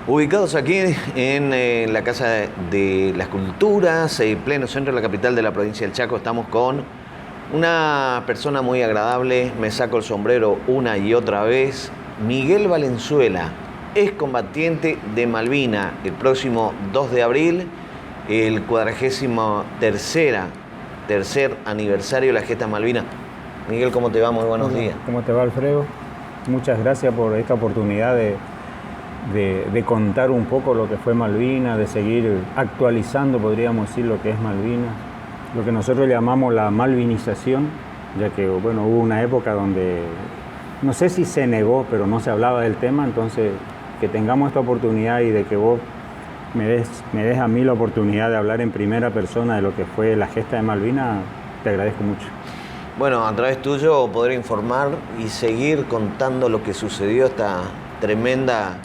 Ubicados aquí en la Casa de las Culturas, pleno centro de la capital de la provincia del Chaco, estamos con una persona muy agradable, me saco el sombrero una y otra vez, Miguel Valenzuela, excombatiente de Malvinas. El próximo 2 de abril, el 43er aniversario de la gesta Malvinas. Miguel, ¿cómo te va? Muy buenos días. ¿Cómo te va, Alfredo? Muchas gracias por esta oportunidad de contar un poco lo que fue Malvinas, de seguir actualizando, podríamos decir, lo que es Malvinas, lo que nosotros llamamos la malvinización, ya que bueno, hubo una época donde, no sé si se negó, pero no se hablaba del tema. Entonces que tengamos esta oportunidad y de que vos me des a mí la oportunidad de hablar en primera persona de lo que fue la gesta de Malvinas, te agradezco mucho. Bueno, a través tuyo poder informar y seguir contando lo que sucedió, esta tremenda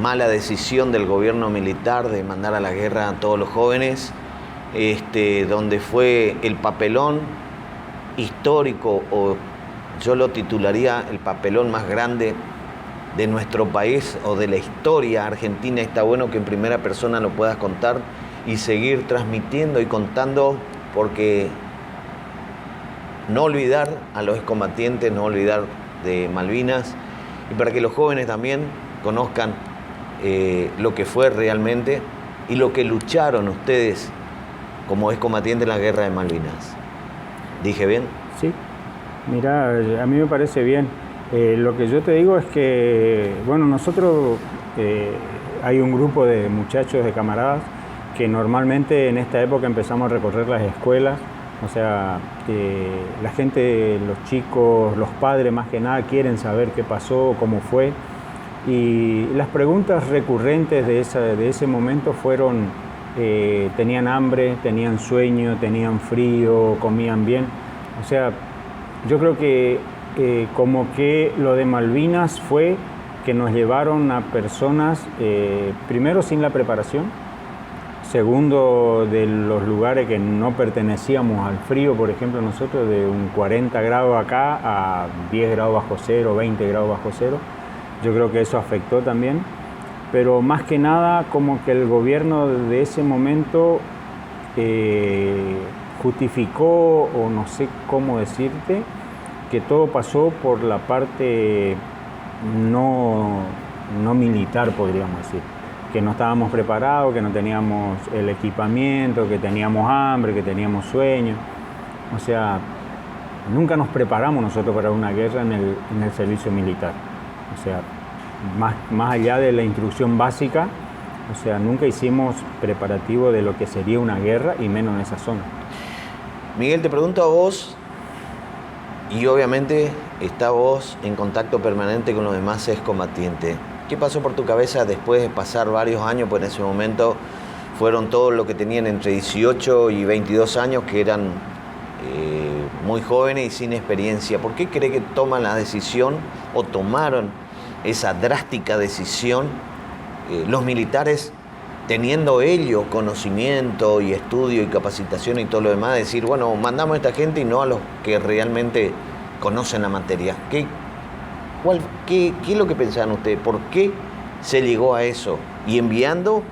mala decisión del gobierno militar de mandar a la guerra a todos los jóvenes, donde fue el papelón histórico, o yo lo titularía el papelón más grande de nuestro país o de la historia argentina. Está bueno que en primera persona lo puedas contar y seguir transmitiendo y contando, porque no olvidar a los excombatientes, no olvidar de Malvinas, y para que los jóvenes también conozcan lo que fue realmente y lo que lucharon ustedes como excombatientes en la guerra de Malvinas. ¿Dije bien? Sí, mira, a mí me parece bien. Lo que yo te digo es que, bueno, nosotros hay un grupo de muchachos, de camaradas, que normalmente en esta época empezamos a recorrer las escuelas. O sea, la gente, los chicos, los padres más que nada quieren saber qué pasó, cómo fue. Y las preguntas recurrentes de ese momento fueron, tenían hambre, tenían sueño, tenían frío, comían bien. O sea, yo creo que como que lo de Malvinas fue que nos llevaron a personas, primero sin la preparación, segundo de los lugares que no pertenecíamos al frío. Por ejemplo, nosotros de un 40 grados acá a 10 grados bajo cero, 20 grados bajo cero. Yo creo que eso afectó también, pero más que nada como que el gobierno de ese momento justificó, o no sé cómo decirte, que todo pasó por la parte no militar, podríamos decir, que no estábamos preparados, que no teníamos el equipamiento, que teníamos hambre, que teníamos sueño. O sea, nunca nos preparamos nosotros para una guerra en el servicio militar. O sea, más allá de la instrucción básica, o sea, nunca hicimos preparativo de lo que sería una guerra, y menos en esa zona. Miguel, te pregunto a vos, y obviamente está vos en contacto permanente con los demás excombatientes. ¿Qué pasó por tu cabeza después de pasar varios años? Pues en ese momento fueron todos los que tenían entre 18 y 22 años, que eran muy jóvenes y sin experiencia. ¿Por qué cree que toman la decisión, o tomaron esa drástica decisión, los militares, teniendo ellos conocimiento y estudio y capacitación y todo lo demás, de decir, bueno, mandamos a esta gente y no a los que realmente conocen la materia? ¿Qué es lo que pensaban ustedes? ¿Por qué se llegó a eso? Y enviando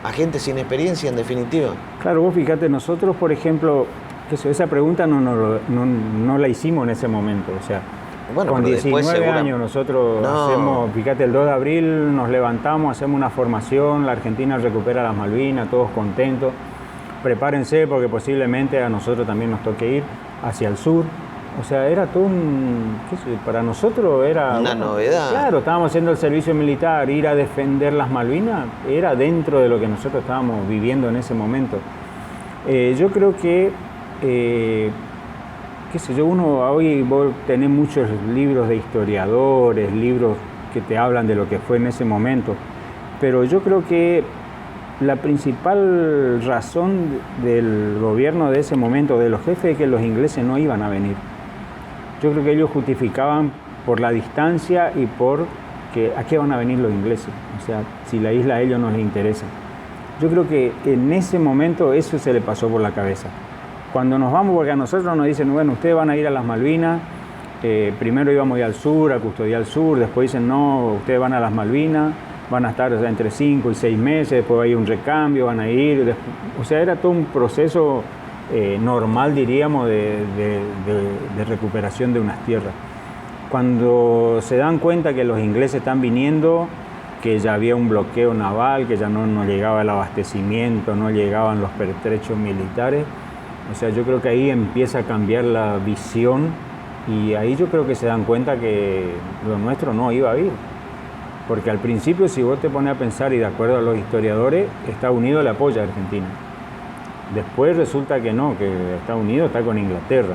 a gente sin experiencia, en definitiva. Claro, vos fíjate, nosotros, por ejemplo, esa pregunta no la hicimos en ese momento. O sea, bueno, con 19 años nosotros hacemos, fíjate, el 2 de abril nos levantamos, hacemos una formación, la Argentina recupera las Malvinas, todos contentos. Prepárense porque posiblemente a nosotros también nos toque ir hacia el sur. O sea, era todo para nosotros era una novedad. Claro, estábamos haciendo el servicio militar, ir a defender las Malvinas era dentro de lo que nosotros estábamos viviendo en ese momento. Yo creo que, uno hoy vos tenés muchos libros de historiadores, libros que te hablan de lo que fue en ese momento, pero yo creo que la principal razón del gobierno de ese momento, de los jefes, es que los ingleses no iban a venir. Yo creo que ellos justificaban por la distancia y por que a qué van a venir los ingleses. O sea, si la isla a ellos no les interesa. Yo creo que en ese momento eso se le pasó por la cabeza. Cuando nos vamos, porque a nosotros nos dicen, bueno, ustedes van a ir a las Malvinas, primero íbamos a ir al sur, a custodiar el sur, después dicen, no, ustedes van a las Malvinas, van a estar, o sea, entre 5 y 6 meses, después hay un recambio, van a ir, o sea, era todo un proceso normal, diríamos, de recuperación de unas tierras. Cuando se dan cuenta que los ingleses están viniendo, que ya había un bloqueo naval, que ya no llegaba el abastecimiento, no llegaban los pertrechos militares, o sea, yo creo que ahí empieza a cambiar la visión y ahí yo creo que se dan cuenta que lo nuestro no iba a ir. Porque al principio, si vos te pones a pensar, y de acuerdo a los historiadores, Estados Unidos le apoya a Argentina. Después resulta que no, que Estados Unidos está con Inglaterra.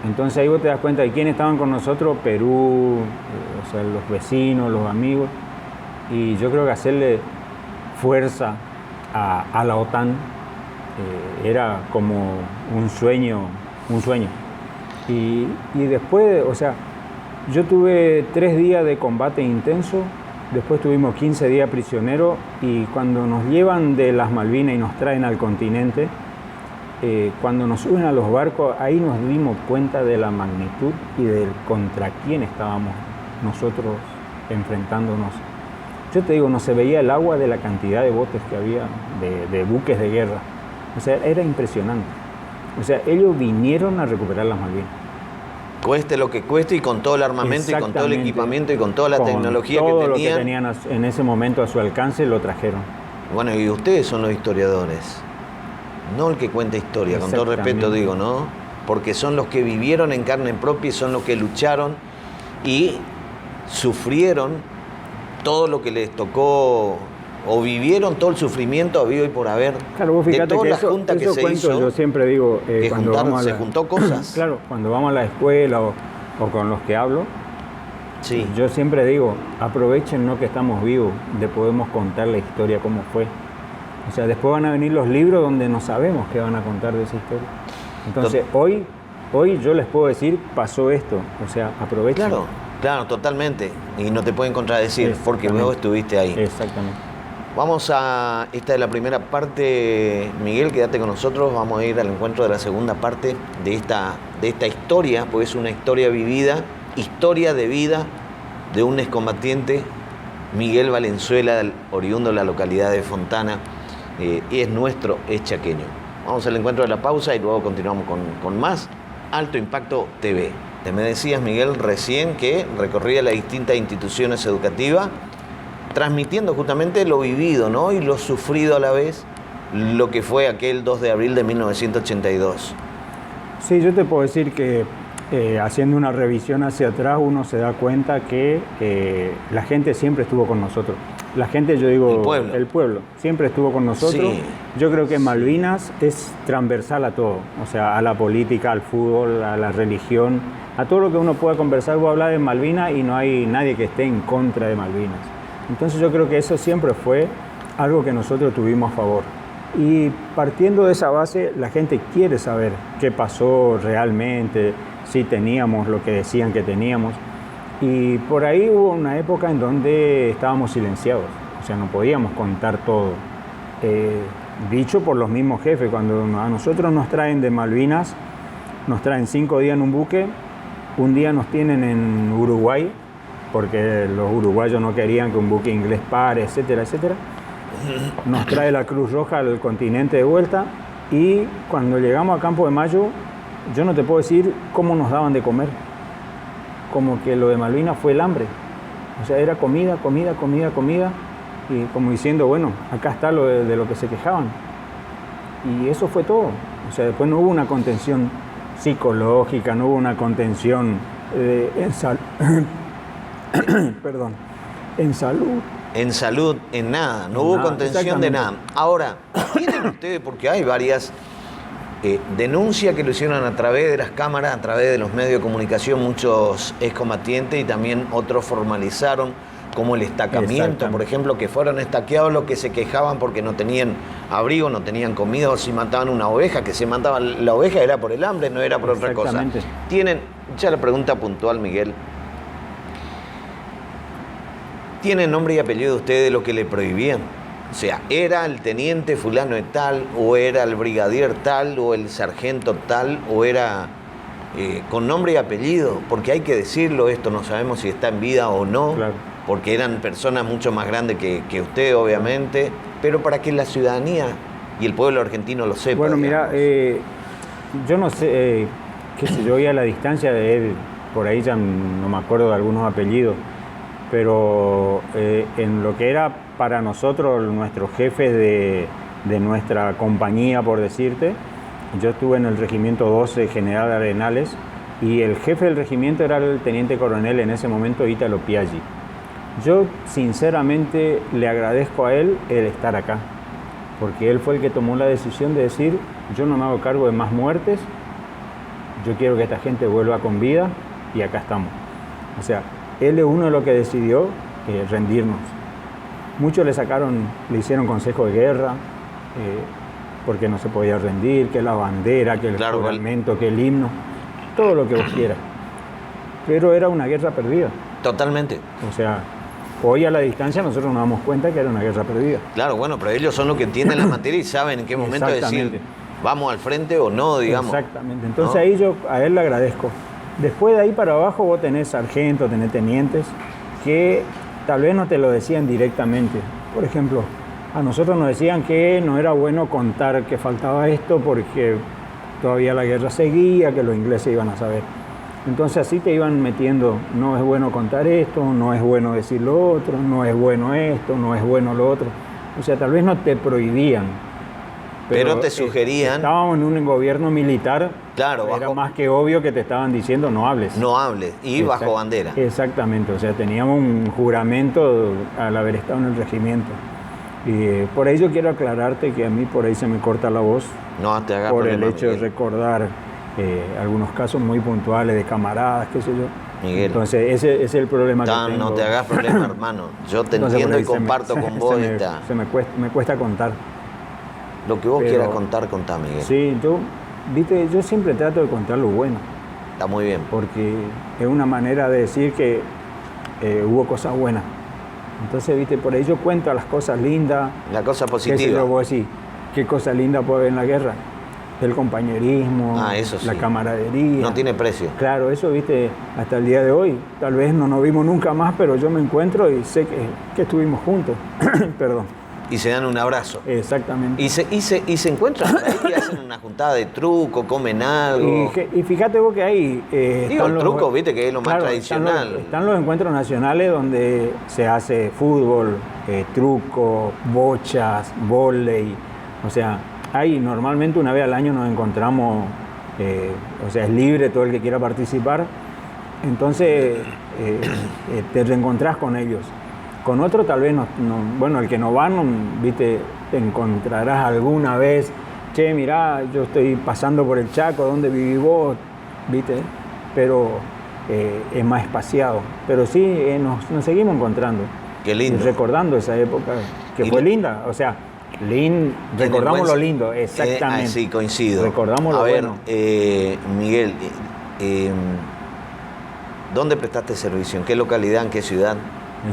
Entonces ahí vos te das cuenta de quiénes estaban con nosotros, Perú, o sea, los vecinos, los amigos. Y yo creo que hacerle fuerza a la OTAN era como un sueño. Y después, o sea, yo tuve 3 días de combate intenso, después tuvimos 15 días prisioneros y cuando nos llevan de las Malvinas y nos traen al continente, cuando nos suben a los barcos, ahí nos dimos cuenta de la magnitud y del contra quién estábamos nosotros enfrentándonos. Yo te digo, no se veía el agua de la cantidad de botes que había, de buques de guerra. O sea, era impresionante. O sea, ellos vinieron a recuperar las Malvinas. Cueste lo que cueste y con todo el armamento y con todo el equipamiento y con toda la tecnología que tenían. Todo lo que tenían en ese momento a su alcance lo trajeron. Bueno, y ustedes son los historiadores, no el que cuenta historia, con todo respeto digo, ¿no? Porque son los que vivieron en carne propia y son los que lucharon y sufrieron todo lo que les tocó o vivieron todo el sufrimiento habido y por haber. Claro, vos fíjate de toda que la eso, junta que se hizo. Yo siempre digo, cuando se juntó cosas. Claro, cuando vamos a la escuela o con los que hablo, sí. Yo siempre digo, aprovechen no que estamos vivos, de podemos contar la historia cómo fue. O sea, después van a venir los libros donde no sabemos qué van a contar de esa historia. Entonces, hoy yo les puedo decir, pasó esto. O sea, aprovechen. Claro, totalmente. Y no te pueden contradecir porque luego estuviste ahí. Exactamente. Esta es la primera parte, Miguel, quédate con nosotros, vamos a ir al encuentro de la segunda parte de esta historia, porque es una historia vivida, historia de vida de un excombatiente, Miguel Valenzuela, oriundo de la localidad de Fontana, y es chaqueño. Vamos al encuentro de la pausa y luego continuamos con más Alto Impacto TV. Te me decías, Miguel, recién que recorría las distintas instituciones educativas, transmitiendo justamente lo vivido, ¿no? Y lo sufrido a la vez, lo que fue aquel 2 de abril de 1982. Sí, yo te puedo decir que haciendo una revisión hacia atrás uno se da cuenta que la gente siempre estuvo con nosotros. La gente, yo digo, el pueblo siempre estuvo con nosotros. Sí. Yo creo que Malvinas es transversal a todo, o sea, a la política, al fútbol, a la religión, a todo lo que uno pueda conversar. Vos hablas de Malvinas y no hay nadie que esté en contra de Malvinas. Entonces yo creo que eso siempre fue algo que nosotros tuvimos a favor. Y partiendo de esa base, la gente quiere saber qué pasó realmente, si teníamos lo que decían que teníamos. Y por ahí hubo una época en donde estábamos silenciados, o sea, no podíamos contar todo. Dicho por los mismos jefes, cuando a nosotros nos traen de Malvinas, nos traen 5 días en un buque, un día nos tienen en Uruguay, porque los uruguayos no querían que un buque inglés pare, etcétera, etcétera. Nos trae la Cruz Roja al continente de vuelta y cuando llegamos a Campo de Mayo, yo no te puedo decir cómo nos daban de comer. Como que lo de Malvinas fue el hambre. O sea, era comida, comida, comida, comida y como diciendo, bueno, acá está lo de lo que se quejaban. Y eso fue todo. O sea, después no hubo una contención psicológica, no hubo una contención perdón, en salud. En salud, en nada, no hubo contención de nada. Ahora, tienen ustedes, porque hay varias denuncias que lo hicieron a través de las cámaras, a través de los medios de comunicación, muchos excombatientes y también otros formalizaron, como el estacamiento, por ejemplo, que fueron estaqueados los que se quejaban porque no tenían abrigo, no tenían comida, o si mataban una oveja, que se mataban la oveja era por el hambre, no era por otra cosa. Tienen, ya la pregunta puntual, Miguel, ¿tienen nombre y apellido de ustedes de lo que le prohibían? O sea, ¿era el teniente fulano de tal, o era el brigadier tal, o el sargento tal, o era con nombre y apellido? Porque hay que decirlo, esto no sabemos si está en vida o no. Claro. porque eran personas mucho más grandes que usted, obviamente, pero para que la ciudadanía y el pueblo argentino lo sepa. Bueno, mira, yo no sé, qué sé yo, a la distancia de él, por ahí ya no me acuerdo de algunos apellidos, pero en lo que era para nosotros, nuestros jefes de nuestra compañía, por decirte, yo estuve en el Regimiento 12 General Arenales y el jefe del regimiento era el teniente coronel en ese momento, Ítalo Piaggi. Yo sinceramente le agradezco a él el estar acá, porque él fue el que tomó la decisión de decir, yo no me hago cargo de más muertes, yo quiero que esta gente vuelva con vida y acá estamos. O sea, él es uno de los que decidió rendirnos. Muchos le hicieron consejo de guerra, porque no se podía rendir, que la bandera, que el juramento, que el himno, todo lo que vos quieras. Pero era una guerra perdida. Totalmente. O sea, hoy a la distancia nosotros nos damos cuenta que era una guerra perdida. Claro, bueno, pero ellos son los que entienden la materia y saben en qué momento decir vamos al frente o no, digamos. Exactamente. Entonces ahí yo a él le agradezco. Después de ahí para abajo vos tenés sargentos, tenés tenientes que tal vez no te lo decían directamente. Por ejemplo, a nosotros nos decían que no era bueno contar que faltaba esto porque todavía la guerra seguía, que los ingleses iban a saber. Entonces así te iban metiendo, no es bueno contar esto, no es bueno decir lo otro, no es bueno esto, no es bueno lo otro. O sea, tal vez no te prohibían. Pero te sugerían. Estábamos en un gobierno militar, claro, era más que obvio que te estaban diciendo no hables. No hables, y bajo bandera. Exactamente, o sea, teníamos un juramento al haber estado en el regimiento. Y por ahí yo quiero aclararte que a mí por ahí se me corta la voz. No te hagas por problema, el hecho Miguel. de recordar algunos casos muy puntuales de camaradas, qué sé yo. Miguel. Entonces ese es el problema que tengo. No te hagas problema, hermano. Yo te entiendo y comparto con vos me cuesta contar. Lo que vos quieras contar, contá, Miguel. Sí, yo siempre trato de contar lo bueno. Está muy bien. Porque es una manera de decir que hubo cosas buenas. Entonces, viste, por ahí yo cuento las cosas lindas. La cosa positiva. ¿Qué sé yo, vos decís? ¿Qué cosa linda puede haber en la guerra? El compañerismo, eso sí. La camaradería. No tiene precio. Claro, eso, viste, hasta el día de hoy. Tal vez no nos vimos nunca más, pero yo me encuentro y sé que estuvimos juntos. Perdón. Y se dan un abrazo. Exactamente. Y se encuentran por ahí, hacen una juntada de truco, comen algo. Y fíjate vos que ahí... Digo, el truco, viste, que es lo más tradicional. Están los encuentros nacionales donde se hace fútbol, truco, bochas, vóley. O sea, ahí normalmente una vez al año nos encontramos, o sea, es libre todo el que quiera participar. Entonces, te reencontrás con ellos. Con otro tal vez bueno, el que no va, viste, te encontrarás alguna vez, che, mirá, yo estoy pasando por el Chaco, ¿dónde vivís vos? Viste, pero es más espaciado. Pero sí, nos seguimos encontrando. Qué lindo. Y recordando esa época, que fue linda, o sea, recordamos lo lindo, exactamente. Sí, coincido. Recordamos lo bueno. Miguel, ¿dónde prestaste servicio? ¿En qué localidad, en qué ciudad?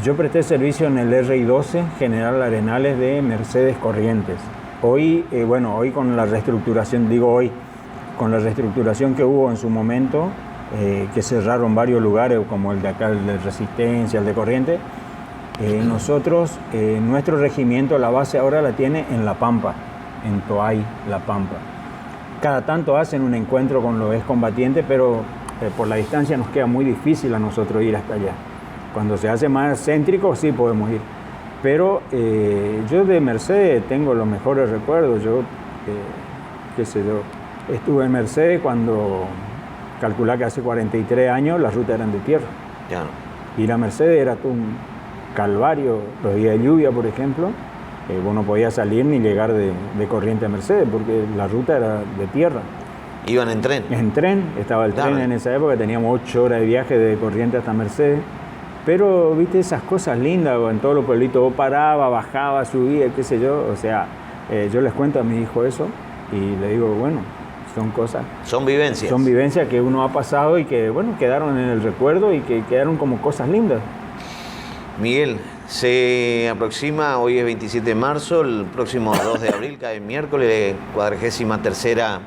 Yo presté servicio en el RI-12 General Arenales de Mercedes Corrientes. Hoy con la reestructuración, con la reestructuración que hubo en su momento, que cerraron varios lugares, como el de acá, el de Resistencia, el de Corrientes, nosotros, nuestro regimiento, la base ahora la tiene en La Pampa, en Toay, La Pampa. Cada tanto hacen un encuentro con los excombatientes, pero por la distancia nos queda muy difícil a nosotros ir hasta allá. Cuando se hace más céntrico, sí podemos ir. Pero yo de Mercedes tengo los mejores recuerdos. Yo, qué sé yo, estuve en Mercedes cuando, calculá que hace 43 años, las rutas eran de tierra. Ya. Ir a Mercedes era todo un calvario. Los días de lluvia, por ejemplo, vos no podías salir ni llegar de Corrientes a Mercedes, porque la ruta era de tierra. ¿Iban en tren? En tren, estaba el tren en esa época, teníamos 8 horas de viaje de Corrientes hasta Mercedes. Pero, viste, esas cosas lindas, en todos los pueblitos, vos parabas, bajabas, subías, qué sé yo. O sea, yo les cuento a mi hijo eso y le digo, bueno, son cosas. Son vivencias. Son vivencias que uno ha pasado y que, bueno, quedaron en el recuerdo y que quedaron como cosas lindas. Miguel, se aproxima, hoy es 27 de marzo, el próximo 2 de abril, cae miércoles, 43º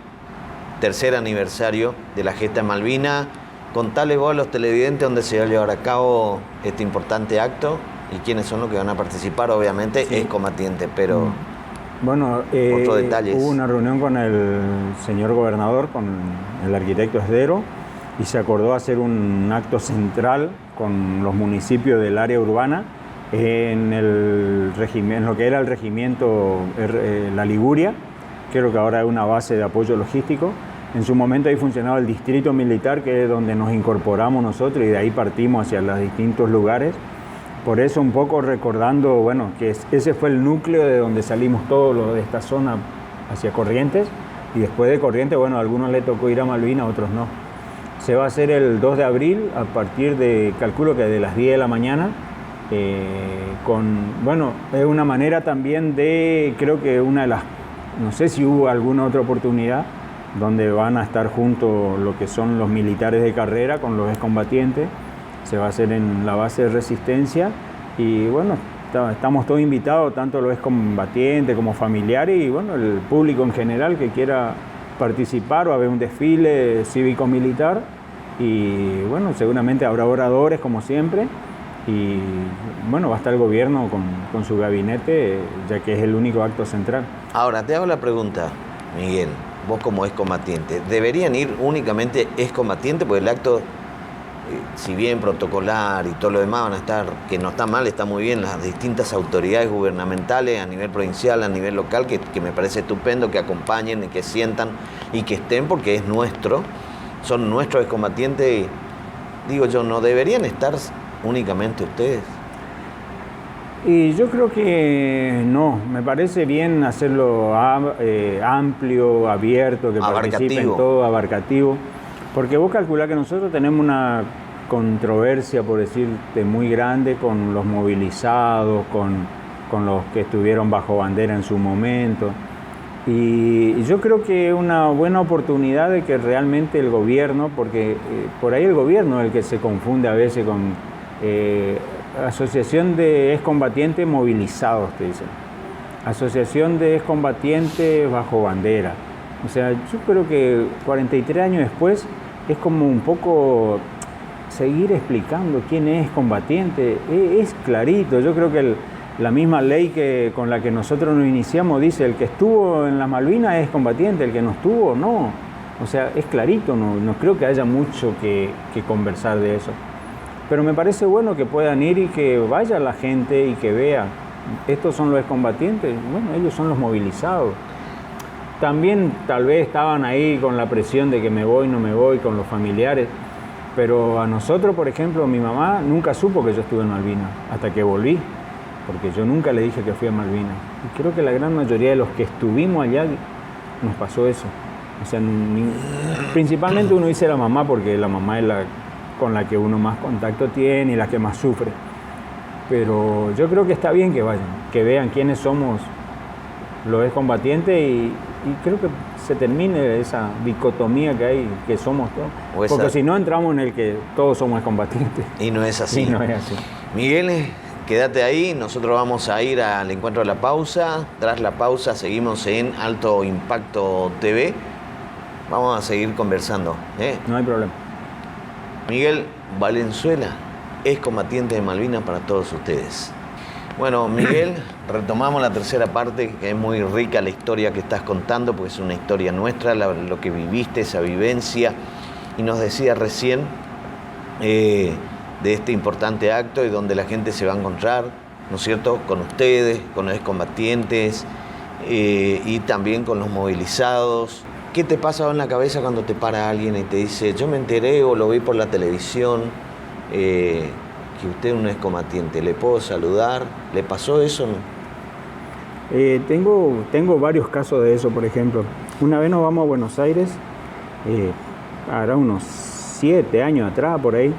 aniversario de la gesta en Malvinas. Contale vos a los televidentes dónde se va a llevar a cabo este importante acto y quiénes son los que van a participar, obviamente, sí. Excombatientes, pero bueno, otros detalles. Hubo una reunión con el señor gobernador, con el arquitecto Esdero, y se acordó hacer un acto central con los municipios del área urbana en lo que era el regimiento La Liguria, creo que ahora es una base de apoyo logístico. En su momento ahí funcionaba el distrito militar, que es donde nos incorporamos nosotros, y de ahí partimos hacia los distintos lugares. Por eso un poco recordando, bueno, que ese fue el núcleo de donde salimos todos los de esta zona hacia Corrientes, y después de Corrientes, bueno, a algunos les tocó ir a Malvinas, a otros no. Se va a hacer el 2 de abril a partir de, calculo que de las 10 de la mañana, bueno, es una manera también de, creo que una de las, no sé si hubo alguna otra oportunidad, donde van a estar juntos lo que son los militares de carrera con los excombatientes. Se va a hacer en la base de Resistencia y bueno, estamos todos invitados, tanto los excombatientes como familiares y bueno, el público en general que quiera participar. Va a haber un desfile cívico-militar y bueno, seguramente habrá oradores como siempre y bueno, va a estar el gobierno con su gabinete, ya que es el único acto central. Ahora, te hago la pregunta, Miguel. Vos como excombatiente, ¿deberían ir únicamente excombatientes? Porque el acto, si bien protocolar y todo lo demás van a estar, que no está mal, está muy bien, las distintas autoridades gubernamentales a nivel provincial, a nivel local, que me parece estupendo que acompañen y que sientan y que estén, porque es nuestro, son nuestros excombatientes. Digo yo, ¿no deberían estar únicamente ustedes? Y yo creo que no, me parece bien hacerlo amplio, abierto, que participen todos, abarcativo, porque vos calculás que nosotros tenemos una controversia, por decirte, muy grande con los movilizados, con los que estuvieron bajo bandera en su momento, y yo creo que es una buena oportunidad de que realmente el gobierno, porque por ahí el gobierno es el que se confunde a veces con... Asociación de excombatientes movilizados, te dicen. Asociación de excombatientes bajo bandera. O sea, yo creo que 43 años después es como un poco seguir explicando quién es combatiente. Es clarito. Yo creo que la misma ley con la que nosotros nos iniciamos dice el que estuvo en las Malvinas es combatiente, el que no estuvo, no. O sea, es clarito, no creo que haya mucho que conversar de eso. Pero me parece bueno que puedan ir y que vaya la gente y que vea. Estos son los excombatientes, bueno, ellos son los movilizados. También tal vez estaban ahí con la presión de que me voy, no me voy, con los familiares. Pero a nosotros, por ejemplo, mi mamá nunca supo que yo estuve en Malvinas, hasta que volví. Porque yo nunca le dije que fui a Malvinas. Y creo que la gran mayoría de los que estuvimos allá nos pasó eso. O sea, principalmente uno dice la mamá, porque la mamá es la con la que uno más contacto tiene y la que más sufre. Pero yo creo que está bien que vayan, que vean quiénes somos los excombatientes y creo que se termine esa dicotomía que hay, que somos todos. Porque si no entramos en el que todos somos excombatientes. Y no es así. Y no es así. Miguel, quédate ahí, nosotros vamos a ir al encuentro de la pausa. Tras la pausa seguimos en Alto Impacto TV. Vamos a seguir conversando. No hay problema. Miguel Valenzuela, excombatiente de Malvinas para todos ustedes. Bueno, Miguel, retomamos la tercera parte, que es muy rica la historia que estás contando, porque es una historia nuestra, lo que viviste, esa vivencia, y nos decía recién de este importante acto y donde la gente se va a encontrar, ¿no es cierto?, con ustedes, con los excombatientes y también con los movilizados. ¿Qué te pasa en la cabeza cuando te para alguien y te dice, yo me enteré o lo vi por la televisión, que usted es un excombatiente, ¿le puedo saludar? ¿Le pasó eso? Tengo varios casos de eso, por ejemplo. Una vez nos vamos a Buenos Aires, hará unos 7 años atrás, por ahí,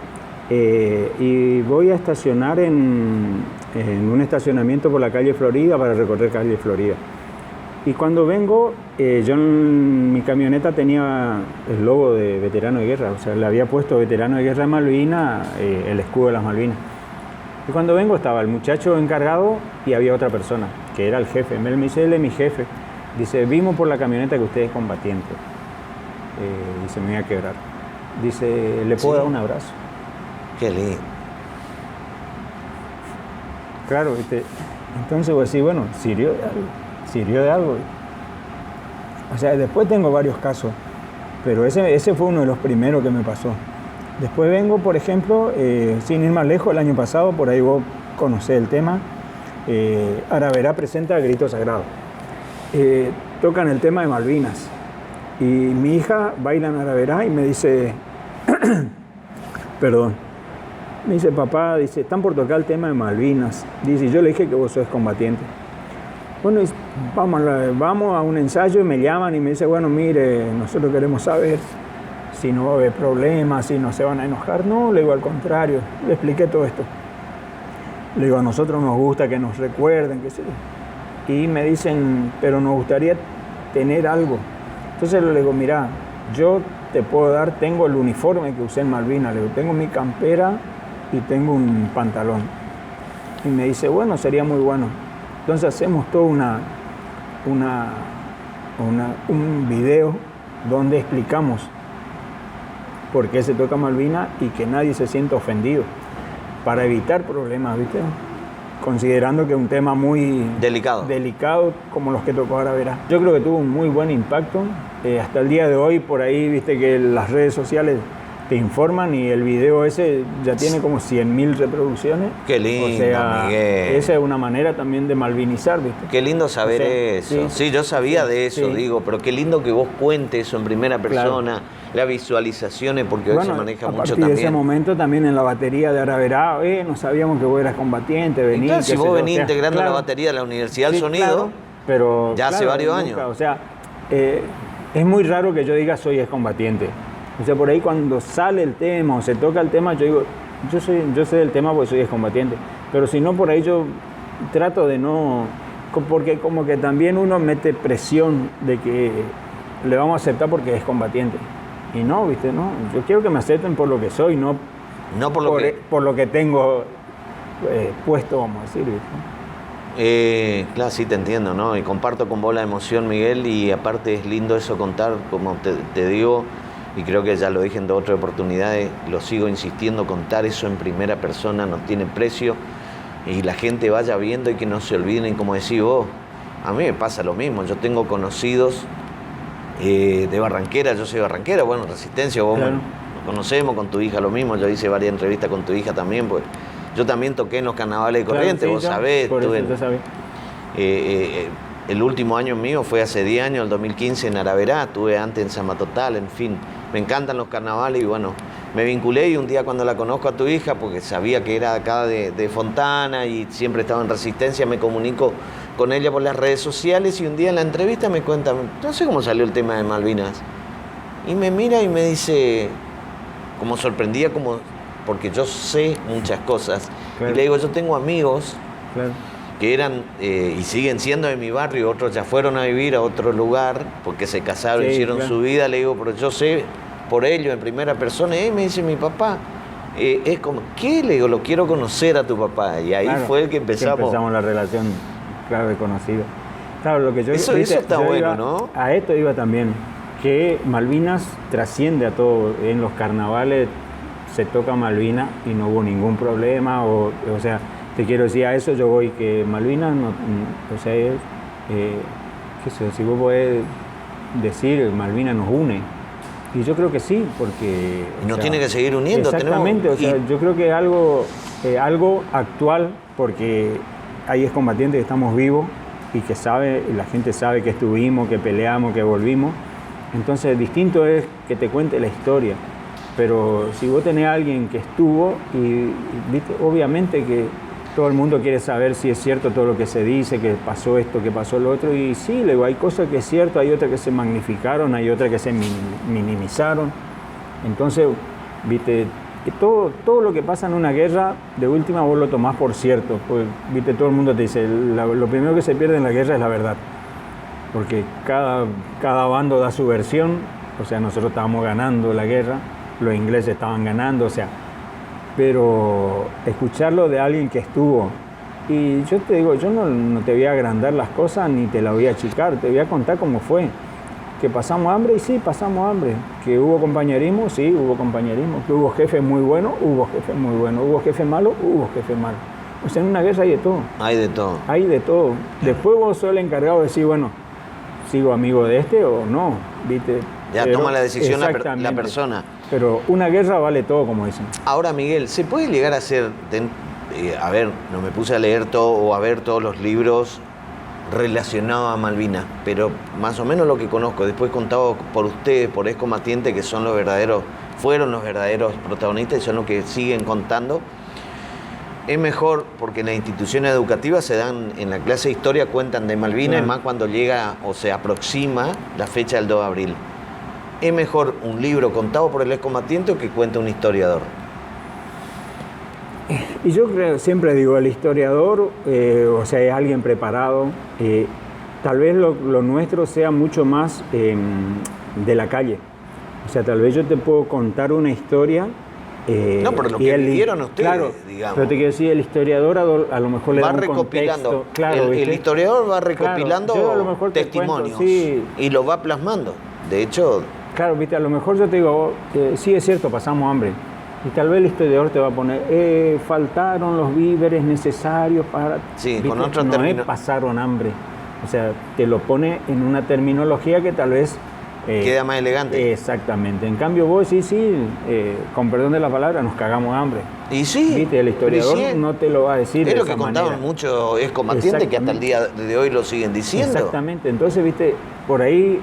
y voy a estacionar en un estacionamiento por la calle Florida para recorrer calle Florida. Y cuando vengo, yo en mi camioneta tenía el logo de veterano de guerra, o sea, le había puesto veterano de guerra de Malvinas, el escudo de las Malvinas. Y cuando vengo estaba el muchacho encargado y había otra persona, que era el jefe. Él me dice, él es mi jefe. Dice, vimos por la camioneta que usted es combatiente. Dice, me voy a quebrar. Dice, ¿le puedo Sí. dar un abrazo? Qué lindo. Claro, ¿viste? Entonces vos decís, bueno, sirvió de algo. O sea, después tengo varios casos, pero ese fue uno de los primeros que me pasó. Después vengo, por ejemplo, sin ir más lejos, el año pasado, por ahí vos conocés el tema, Araverá presenta Grito Sagrado. Tocan el tema de Malvinas. Y mi hija baila en Araverá y me dice, perdón, me dice, papá, dice, están por tocar el tema de Malvinas. Dice, yo le dije que vos sos combatiente. Bueno, vamos a un ensayo y me llaman y me dice, bueno, mire, nosotros queremos saber si no va a haber problemas, si no se van a enojar. No, le digo, al contrario, le expliqué todo esto. Le digo, a nosotros nos gusta que nos recuerden, qué sé yo. Y me dicen, pero nos gustaría tener algo. Entonces le digo, mira, yo te puedo dar, tengo el uniforme que usé en Malvinas, le digo, tengo mi campera y tengo un pantalón. Y me dice, bueno, sería muy bueno. Entonces hacemos todo un video donde explicamos por qué se toca Malvinas y que nadie se sienta ofendido, para evitar problemas, ¿viste? Considerando que es un tema muy delicado como los que tocó Araverá. Yo creo que tuvo un muy buen impacto. Hasta el día de hoy, por ahí, viste que las redes sociales te informan y el video ese ya tiene como 100.000 reproducciones. Qué lindo, o sea, Miguel. Esa es una manera también de malvinizar, ¿viste? Qué lindo saber eso. Sí, yo sabía de eso, sí. digo, pero qué lindo que vos cuentes eso en primera persona, las visualizaciones, porque hoy se maneja mucho también. también. De ese momento también en la batería de Araverá, no sabíamos que vos eras combatiente, venís. Claro, si vos venís integrando la batería de la Universidad del Sonido, claro, pero ya hace varios años. O sea, es muy raro que yo diga soy excombatiente. O sea, por ahí cuando sale el tema o se toca el tema, yo digo, yo sé del tema porque soy excombatiente. Pero si no, por ahí yo trato de no... Porque como que también uno mete presión de que le vamos a aceptar porque es combatiente. Y no, ¿viste? No, yo quiero que me acepten por lo que soy, no por lo que tengo puesto, vamos a decir, ¿viste? Claro, sí te entiendo, ¿no? Y comparto con vos la emoción, Miguel, y aparte es lindo eso contar, como te digo, y creo que ya lo dije en otras oportunidades, lo sigo insistiendo, contar eso en primera persona no tiene precio, y la gente vaya viendo y que no se olviden, como decís vos, a mí me pasa lo mismo, yo tengo conocidos de Barranquera, yo soy barranquera, bueno, Resistencia, vos claro. nos conocemos, con tu hija lo mismo, yo hice varias entrevistas con tu hija también, pues yo también toqué en los carnavales de Corrientes, claro, vos sabés. Por eso yo sabía. El último año mío fue hace 10 años, el 2015 en Araverá, estuve antes en Samatotal, en fin. Me encantan los carnavales y bueno, me vinculé y un día cuando la conozco a tu hija, porque sabía que era acá de Fontana y siempre estaba en Resistencia, me comunico con ella por las redes sociales y un día en la entrevista me cuenta, no sé cómo salió el tema de Malvinas. Y me mira y me dice, como sorprendida, porque yo sé muchas cosas. Claro. Y le digo, yo tengo amigos claro. que eran y siguen siendo de mi barrio, otros ya fueron a vivir a otro lugar porque se casaron, hicieron claro. su vida. Le digo, pero yo sé por ellos en primera persona. Y me dice mi papá, es como, ¿qué? Le digo, lo quiero conocer a tu papá. Y ahí claro, fue que empezamos la relación, claro, de conocido. Claro, lo que yo eso está bueno, ¿no? A esto iba también, que Malvinas trasciende a todo. En los carnavales se toca Malvinas y no hubo ningún problema, o sea, te quiero decir, a eso yo voy, que Malvinas, no, o sea, qué sé, si vos podés decir, Malvinas nos une, y yo creo que sí, porque... Y nos tiene que seguir uniendo. Exactamente, o sea, yo creo que es algo actual, porque hay excombatientes que estamos vivos, y que la gente sabe que estuvimos, que peleamos, que volvimos, entonces distinto es que te cuente la historia. Pero si vos tenés a alguien que estuvo y ¿viste? Obviamente que todo el mundo quiere saber si es cierto todo lo que se dice, que pasó esto, que pasó lo otro, y sí, luego hay cosas que es cierto, hay otras que se magnificaron, hay otras que se minimizaron. Entonces, viste, que todo lo que pasa en una guerra, de última vos lo tomás por cierto, porque viste, todo el mundo te dice, lo primero que se pierde en la guerra es la verdad, porque cada bando da su versión, o sea, nosotros estábamos ganando la guerra, los ingleses estaban ganando, o sea, pero escucharlo de alguien que estuvo, y yo te digo, yo no te voy a agrandar las cosas ni te las voy a achicar, te voy a contar cómo fue, que pasamos hambre, y sí, pasamos hambre. Que hubo compañerismo, sí, hubo compañerismo. Que hubo jefes muy buenos, hubo jefes muy buenos. Hubo jefes malos, hubo jefes malos. O sea, en una guerra hay de todo. Hay de todo. Hay de todo. Después vos sos el encargado de decir, bueno, ¿sigo amigo de este o no? ¿Viste? Ya toma la decisión la persona. Pero una guerra vale todo, como dicen. Ahora, Miguel, ¿se puede llegar a ser... a ver, no me puse a leer todo o a ver todos los libros relacionados a Malvinas, pero más o menos lo que conozco, después contado por ustedes, por excombatientes, que son fueron los verdaderos protagonistas y son los que siguen contando, es mejor porque en las instituciones educativas se dan, en la clase de historia cuentan de Malvinas, y más cuando llega o se aproxima la fecha del 2 de abril. ¿Es mejor un libro contado por el excombatiente o que cuente un historiador? Y yo creo, siempre digo, el historiador, o sea, es alguien preparado. Tal vez lo nuestro sea mucho más de la calle. O sea, tal vez yo te puedo contar una historia. No, pero lo que vivieron ustedes, claro, digamos. Pero te quiero decir, el historiador a lo mejor le da un recopilando. Contexto. Claro, el historiador va recopilando testimonios, sí, y lo va plasmando. De hecho... Claro, viste, a lo mejor yo te digo, sí es cierto, pasamos hambre. Y tal vez el historiador te va a poner, faltaron los víveres necesarios para... Sí, ¿viste? con otro término. Pasaron hambre. O sea, te lo pone en una terminología que tal vez... queda más elegante. Exactamente. En cambio vos sí, con perdón de la palabra, nos cagamos hambre. Y sí. ¿Viste? El historiador no te lo va a decir es de lo que esa contaban manera. Muchos excombatientes que hasta el día de hoy lo siguen diciendo. Exactamente. Entonces, viste, por ahí...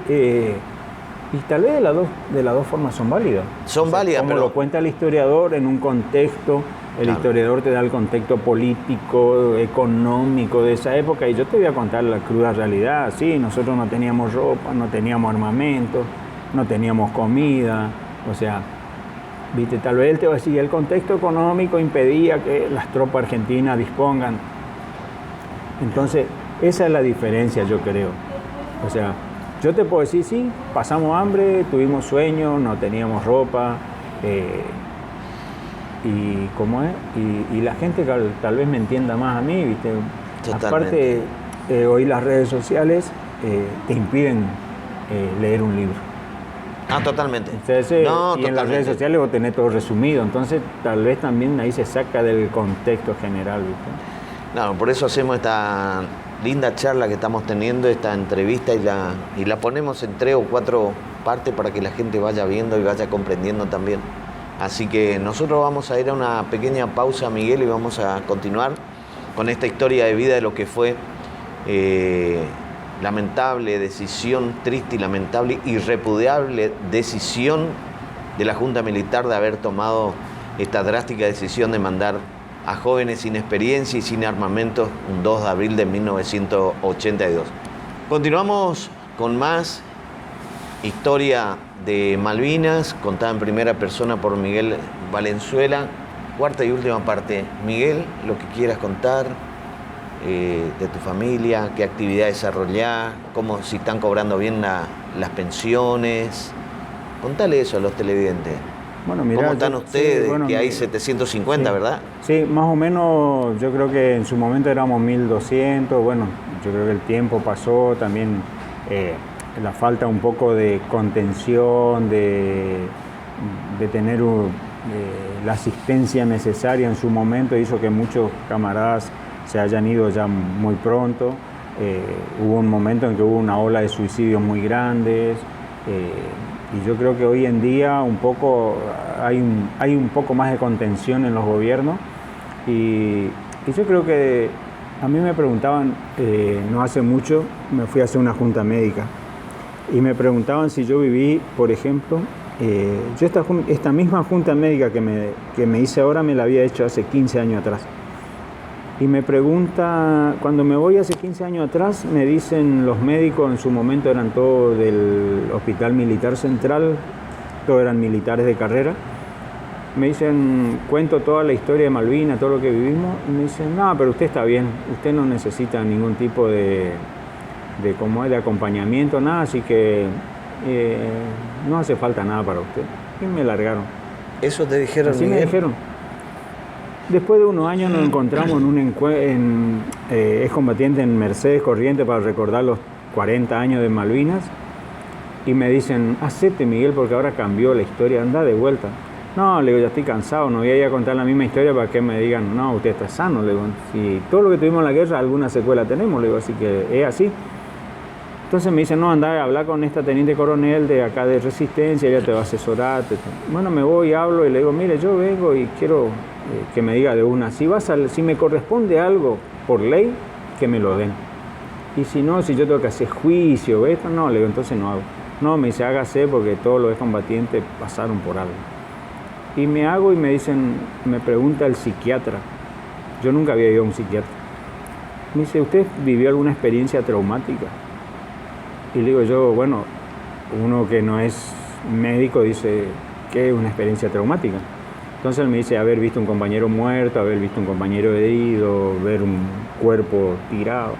y tal vez de las dos formas son válidas. Son válidas, como pero... lo cuenta el historiador en un contexto, el historiador te da el contexto político, económico de esa época, y yo te voy a contar la cruda realidad. Sí, nosotros no teníamos ropa, no teníamos armamento, no teníamos comida, o sea, viste, tal vez él te va a decir, el contexto económico impedía que las tropas argentinas dispongan. Entonces, esa es la diferencia, yo creo. O sea, yo te puedo decir, sí, pasamos hambre, tuvimos sueños, no teníamos ropa, y ¿cómo es? Y la gente tal vez me entienda más a mí, ¿viste? Totalmente. Aparte, hoy las redes sociales te impiden leer un libro. Ah, totalmente. Entonces, y totalmente. En las redes sociales vos tenés todo resumido, entonces tal vez también ahí se saca del contexto general, ¿viste? No, por eso hacemos esta linda charla que estamos teniendo, esta entrevista, y la ponemos en 3 o 4 partes para que la gente vaya viendo y vaya comprendiendo también. Así que nosotros vamos a ir a una pequeña pausa, Miguel, y vamos a continuar con esta historia de vida de lo que fue lamentable decisión, triste y lamentable y repudiable decisión de la Junta Militar de haber tomado esta drástica decisión de mandar a jóvenes sin experiencia y sin armamento un 2 de abril de 1982. Continuamos con más historia de Malvinas, contada en primera persona por Miguel Valenzuela. Cuarta y última parte. Miguel, lo que quieras contar de tu familia, qué actividad desarrollás, cómo, si están cobrando bien las pensiones. Contale eso a los televidentes. Bueno, mirá, ¿cómo están ustedes? Sí, bueno, que hay 750, sí, ¿verdad? Sí, más o menos, yo creo que en su momento éramos 1200, bueno, yo creo que el tiempo pasó, también la falta un poco de contención, de tener la asistencia necesaria en su momento, hizo que muchos camaradas se hayan ido ya muy pronto. Hubo un momento en que hubo una ola de suicidios muy grandes. Y yo creo que hoy en día un poco hay un poco más de contención en los gobiernos, y yo creo que a mí me preguntaban, no hace mucho me fui a hacer una junta médica y me preguntaban si yo viví, por ejemplo, yo esta misma junta médica que me hice ahora me la había hecho hace 15 años atrás. Y me pregunta, cuando me voy hace 15 años atrás, me dicen los médicos, en su momento eran todos del Hospital Militar Central, todos eran militares de carrera, me dicen, cuento toda la historia de Malvinas, todo lo que vivimos, y me dicen, no, pero usted está bien, usted no necesita ningún tipo de acompañamiento, nada, así que no hace falta nada para usted. Y me largaron. ¿Eso te dijeron? Así me dijeron. Después de unos años nos encontramos en un excombatiente en Mercedes Corrientes para recordar los 40 años de Malvinas, Y me dicen, hacete Miguel, porque ahora cambió la historia, anda de vuelta. No, le digo, ya estoy cansado, no voy a ir a contar la misma historia para que me digan, no, usted está sano. Le digo, si todo lo que tuvimos en la guerra, alguna secuela tenemos, le digo, así que es así. Entonces me dicen, no, anda a hablar con esta teniente coronel de acá de Resistencia, ella te va a asesorar. Bueno, me voy, hablo y le digo, mire, yo vengo y quiero que me diga de una, si me corresponde algo por ley, que me lo den. Y si no, si yo tengo que hacer juicio, esto, no, le digo, entonces no hago. No, me dice, hágase porque todos los excombatientes pasaron por algo. Y me hago y me dicen, me pregunta el psiquiatra. Yo nunca había ido a un psiquiatra. Me dice, ¿usted vivió alguna experiencia traumática? Y le digo yo, bueno, uno que no es médico dice, ¿qué es una experiencia traumática? Entonces él me dice, haber visto un compañero muerto, haber visto un compañero herido, ver un cuerpo tirado.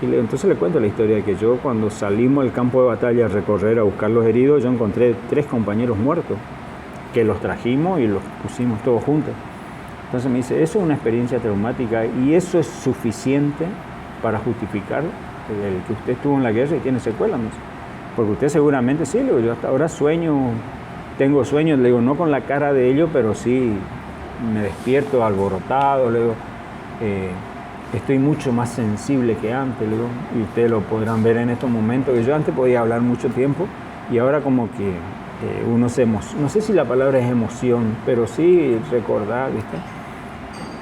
Y entonces le cuento la historia de que yo cuando salimos al campo de batalla a recorrer, a buscar los heridos, yo encontré 3 compañeros muertos, que los trajimos y los pusimos todos juntos. Entonces me dice, eso es una experiencia traumática y eso es suficiente para justificar el que usted estuvo en la guerra y tiene secuelas. Porque usted seguramente sí, le digo, yo hasta ahora tengo sueños, le digo, no con la cara de ellos, pero sí me despierto alborotado, le digo, estoy mucho más sensible que antes, le digo, y ustedes lo podrán ver en estos momentos, que yo antes podía hablar mucho tiempo y ahora como que uno se emociona, no sé si la palabra es emoción, pero sí recordar, ¿viste?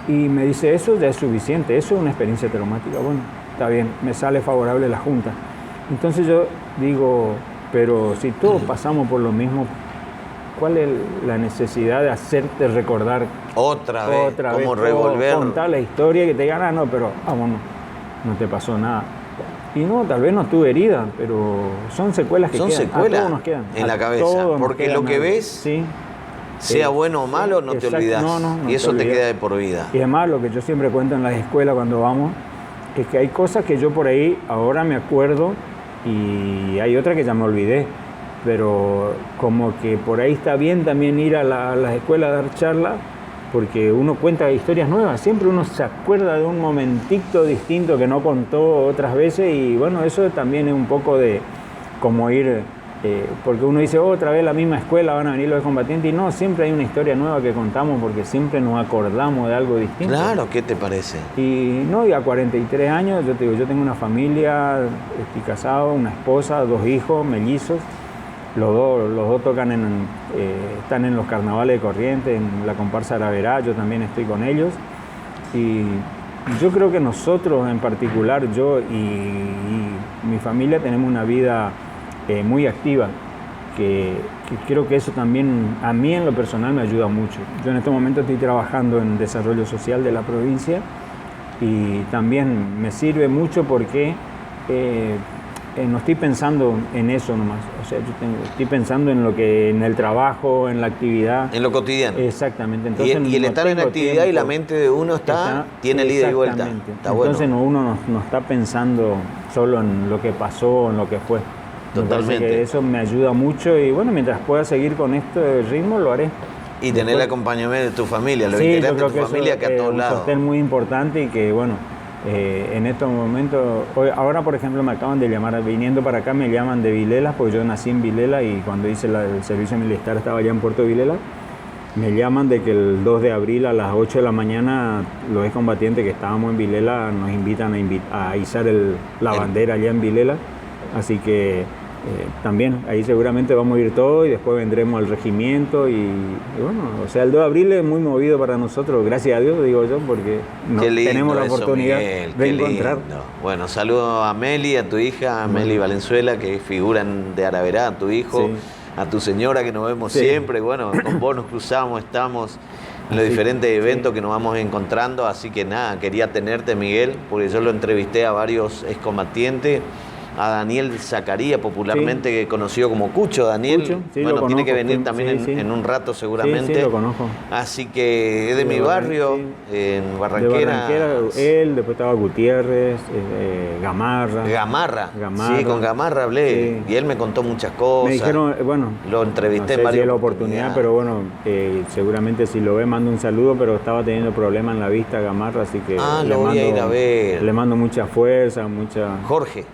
Y me dice, eso ya es suficiente, eso es una experiencia traumática. Bueno, está bien, me sale favorable la Junta. Entonces yo digo, pero si todos pasamos por lo mismo, ¿cuál es la necesidad de hacerte recordar otra vez cómo revolver? Contar la historia que te digan, no, pero bueno, no te pasó nada. Y no, tal vez no estuve herida, pero son secuelas que son quedan. Secuelas a todos nos quedan en la cabeza, porque lo que ves, sí, sea bueno o malo, no te olvidas. No y eso te queda de por vida. Y además lo que yo siempre cuento en las escuelas cuando vamos, es que hay cosas que yo por ahí ahora me acuerdo y hay otras que ya me olvidé. Pero como que por ahí está bien también ir a las escuelas a dar charlas, porque uno cuenta historias nuevas, siempre uno se acuerda de un momentito distinto que no contó otras veces y bueno, eso también es un poco de como ir, porque uno dice otra vez la misma escuela, van a venir los combatientes y no, siempre hay una historia nueva que contamos porque siempre nos acordamos de algo distinto. Claro, ¿qué te parece? Y no, y a 43 años, yo te digo, yo tengo una familia, estoy casado, una esposa, 2 hijos, mellizos. Los dos tocan están en los carnavales de Corrientes, en la comparsa Araverá, yo también estoy con ellos. Y yo creo que nosotros en particular, yo y mi familia tenemos una vida muy activa, que creo que eso también a mí en lo personal me ayuda mucho. Yo en este momento estoy trabajando en desarrollo social de la provincia y también me sirve mucho porque no estoy pensando en eso nomás, o sea, estoy pensando en el trabajo, en la actividad. En lo cotidiano. Exactamente. Entonces, y el estar en actividad tiempo, y la mente de uno tiene ida y vuelta. Está entonces bueno. Uno no está pensando solo en lo que pasó, en lo que fue. Totalmente. Que eso me ayuda mucho y bueno, mientras pueda seguir con este ritmo lo haré. Y tener el acompañamiento de tu familia, los sí, integrantes de tu familia que a todos lados. Es un sostén muy importante y que bueno, en estos momentos, ahora por ejemplo me acaban de llamar, viniendo para acá me llaman de Vilela, porque yo nací en Vilela y cuando hice el servicio militar estaba allá en Puerto Vilela, me llaman de que el 2 de abril a las 8 de la mañana los excombatientes que estábamos en Vilela nos invitan a izar la bandera allá en Vilela, así que también ahí seguramente vamos a ir todos y después vendremos al regimiento y bueno, o sea, el 2 de abril es muy movido para nosotros, gracias a Dios, digo yo, porque tenemos la oportunidad de encontrar. Lindo. Bueno, saludo a Meli, a tu hija, a Meli Valenzuela, que figuran de Araverá, a tu hijo, sí, a tu señora que nos vemos siempre, bueno, con vos nos cruzamos, estamos en los diferentes eventos que nos vamos encontrando, así que nada, quería tenerte, Miguel, porque yo lo entrevisté a varios excombatientes, a Daniel Zacarías, popularmente conocido como Cucho. Daniel, Cucho, sí, bueno, conozco, tiene que venir también en un rato seguramente. Sí, lo conozco. Así que es de mi barrio, en Barranquera. De Barranquera, él, después estaba Gutiérrez, Gamarra. Gamarra, sí, con Gamarra hablé, y él me contó muchas cosas. Me dijeron, bueno, lo entrevisté no sé en varias si es la oportunidad, pero bueno, seguramente si lo ve mando un saludo, pero estaba teniendo problemas en la vista Gamarra, así que lo voy a ir a ver. Le mando mucha fuerza, Jorge.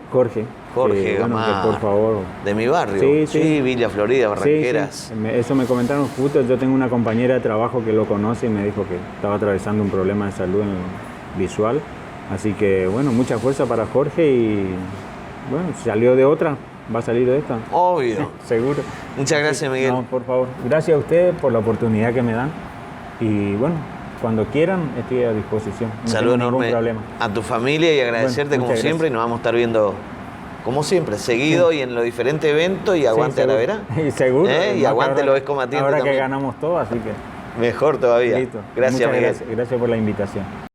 Jorge bueno, Gamar, que por favor. de mi barrio. Sí, sí. Villa Florida, Barranqueras. Sí, sí. Eso me comentaron justo. Yo tengo una compañera de trabajo que lo conoce y me dijo que estaba atravesando un problema de salud visual. Así que, bueno, mucha fuerza para Jorge y, bueno, si salió de otra, va a salir de esta. Obvio. Seguro. Muchas gracias, Miguel. No, por favor. Gracias a ustedes por la oportunidad que me dan. Y, bueno, cuando quieran, estoy a disposición. No Saludos tengo ningún enorme problema. a tu familia y agradecerte Bueno, como muchas siempre. Y nos vamos a estar viendo como siempre, seguido y en los diferentes eventos. Y aguante a la vera. Y seguro. Y aguante lo excombatiente ahora también. que ganamos todo, así que... Mejor todavía. Listo. Gracias, Muchas Miguel. gracias por la invitación.